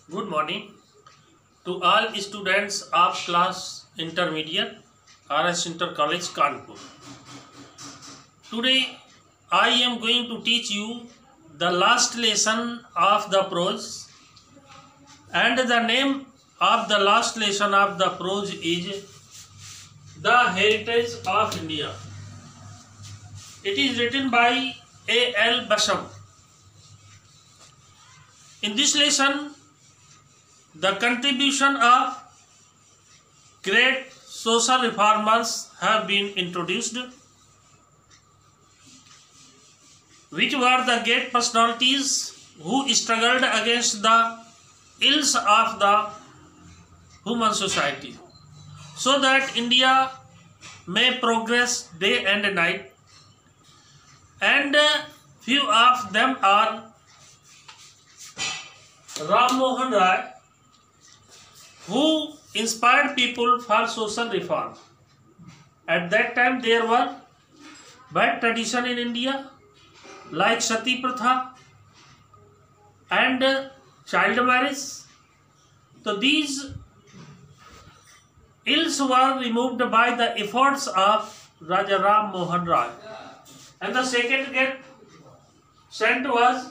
Good morning to all students of class intermediate RS Inter College Kanpur. Today I am going to teach you the last lesson of the prose, and the name of the last lesson of the prose is The Heritage of India. It is written by A.L. Basham. In this lesson, the contribution of great social reformers have been introduced, which were the great personalities who struggled against the ills of the human society, so that India may progress day and night. And few of them are Ram Mohan Rai, who inspired people for social reform. At that time there were bad tradition in India like Sati Pratha and child marriage. So these ills were removed by the efforts of Raja Ram Mohan Rai. And the second great saint was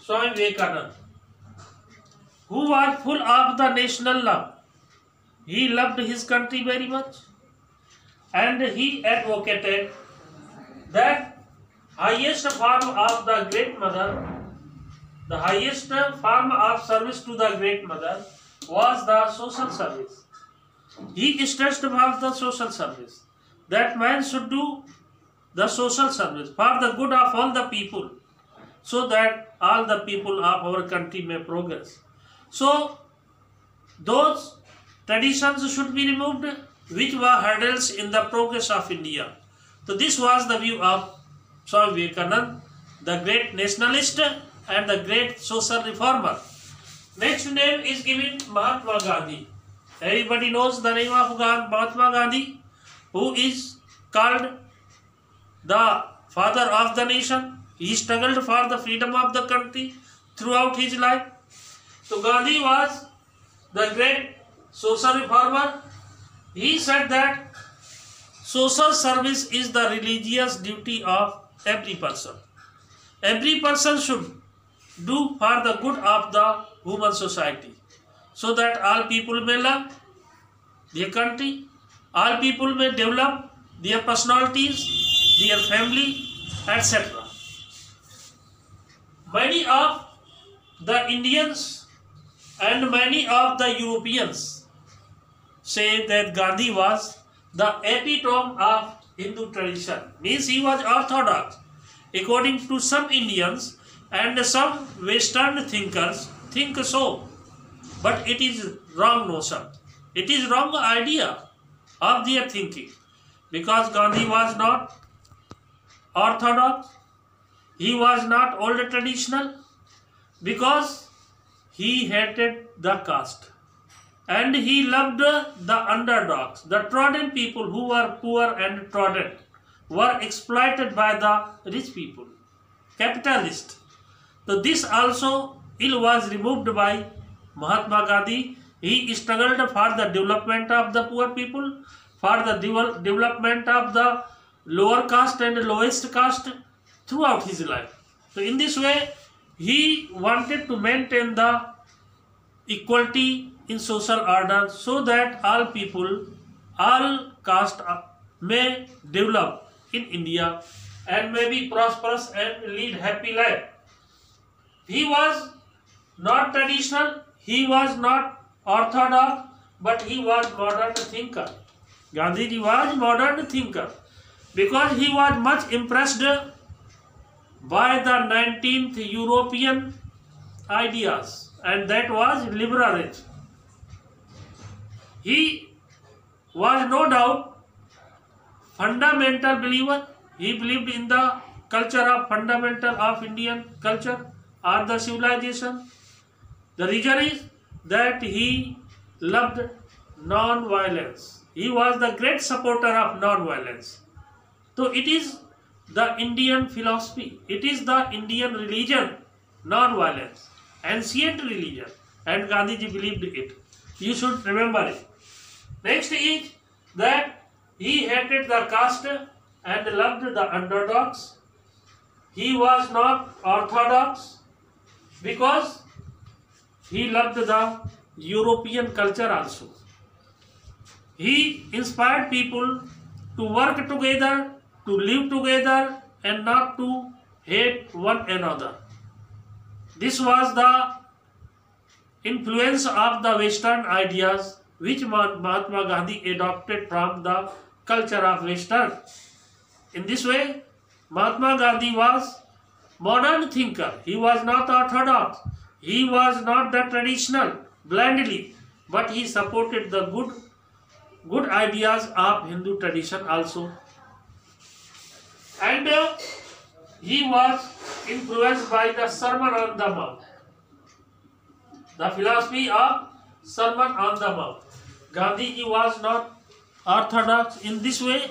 Swami Vivekananda, who was full of the national love. He loved his country very much, and he advocated that highest form of the Great Mother, the highest form of service to the Great Mother was the social service. He stressed about the social service, that man should do the social service for the good of all the people, so that all the people of our country may progress. So those traditions should be removed which were hurdles in the progress of India. So this was the view of Swami Vivekananda, the great nationalist and the great social reformer. Next name is given Mahatma Gandhi. Everybody knows the name of Mahatma Gandhi, who is called the father of the nation. He struggled for the freedom of the country throughout his life. So Gandhi was the great social reformer. He said that social service is the religious duty of every person. Every person should do for the good of the human society, so that all people may love their country, all people may develop their personalities, their family, etc. Many of the Indians and many of the Europeans say that Gandhi was the epitome of Hindu tradition, means he was orthodox. According to some Indians and some Western thinkers think so, but it is wrong notion. It is wrong idea of their thinking, because Gandhi was not orthodox, he was not old traditional, because he hated the caste and he loved the underdogs, the trodden people who were poor and trodden, were exploited by the rich people, capitalists. So this also ill was removed by Mahatma Gandhi. He struggled for the development of the poor people, for the development of the lower caste and lowest caste throughout his life. So in this way, he wanted to maintain the equality in social order, so that all people, all caste may develop in India and may be prosperous and lead happy life. He was not traditional, he was not orthodox, but he was modern thinker. Gandhiji was modern thinker because he was much impressed by the 19th European ideas, and that was liberalism. He was no doubt fundamental believer. He believed in the culture of fundamental of Indian culture or the civilization. The reason is that he loved non-violence. He was the great supporter of non-violence. So it is the Indian philosophy, it is the Indian religion, non-violence, ancient religion, and Gandhiji believed it. You should remember it. Next is that he hated the caste and loved the underdogs. He was not orthodox because he loved the European culture also. He inspired people to work together, to live together, and not to hate one another. This was the influence of the Western ideas which Mahatma Gandhi adopted from the culture of Western. In this way, Mahatma Gandhi was modern thinker. He was not orthodox. He was not the traditional blindly, but he supported the good ideas of Hindu tradition also. And he was influenced by the Sermon on the Mount, the philosophy of Sermon on the Mount. Gandhiji was not orthodox in this way,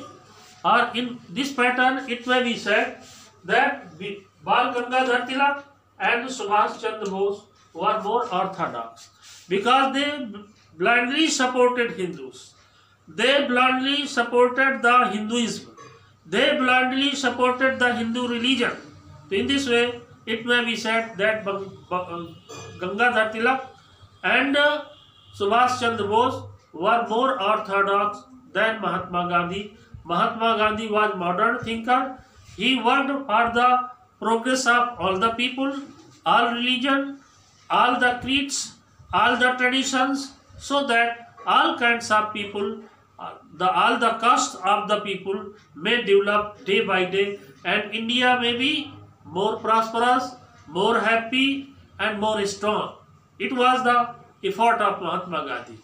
or in this pattern. It may be said that Bal Gangadhar Tilak and Subhash Chandra Bose were more orthodox because they blindly supported Hindus. They blindly supported the Hinduism. They blindly supported the Hindu religion. So in this way, it may be said that Gangadhar Tilak and Subhash Chandra Bose were more orthodox than Mahatma Gandhi. Mahatma Gandhi was a modern thinker. He worked for the progress of all the people, all religion, all the creeds, all the traditions, so that all kinds of people, all the castes of the people may develop day by day, and India may be more prosperous, more happy, and more strong. It was the effort of Mahatma Gandhi.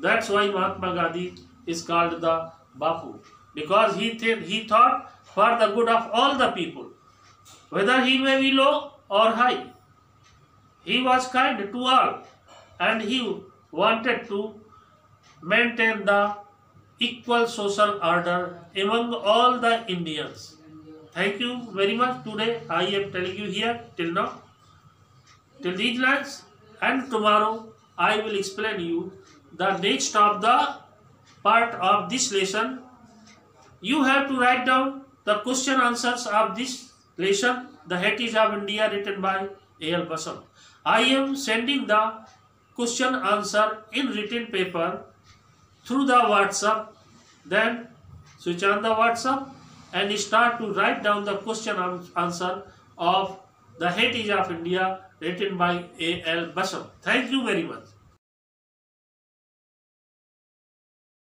That's why Mahatma Gandhi is called the Bapu, because he thought for the good of all the people, whether he may be low or high. He was kind to all, and he wanted to maintain the equal social order among all the Indians. Thank you very much. Today I am telling you here till now, till these lines, and tomorrow I will explain you the next of the part of this lesson. You have to write down the question answers of this lesson, The Heritage of India, written by A.L. Basant. I am sending the question answer in written paper through the WhatsApp. Then switch on the WhatsApp and start to write down the question answer of The Heritage of India, written by A.L. Basant. Thank you very much.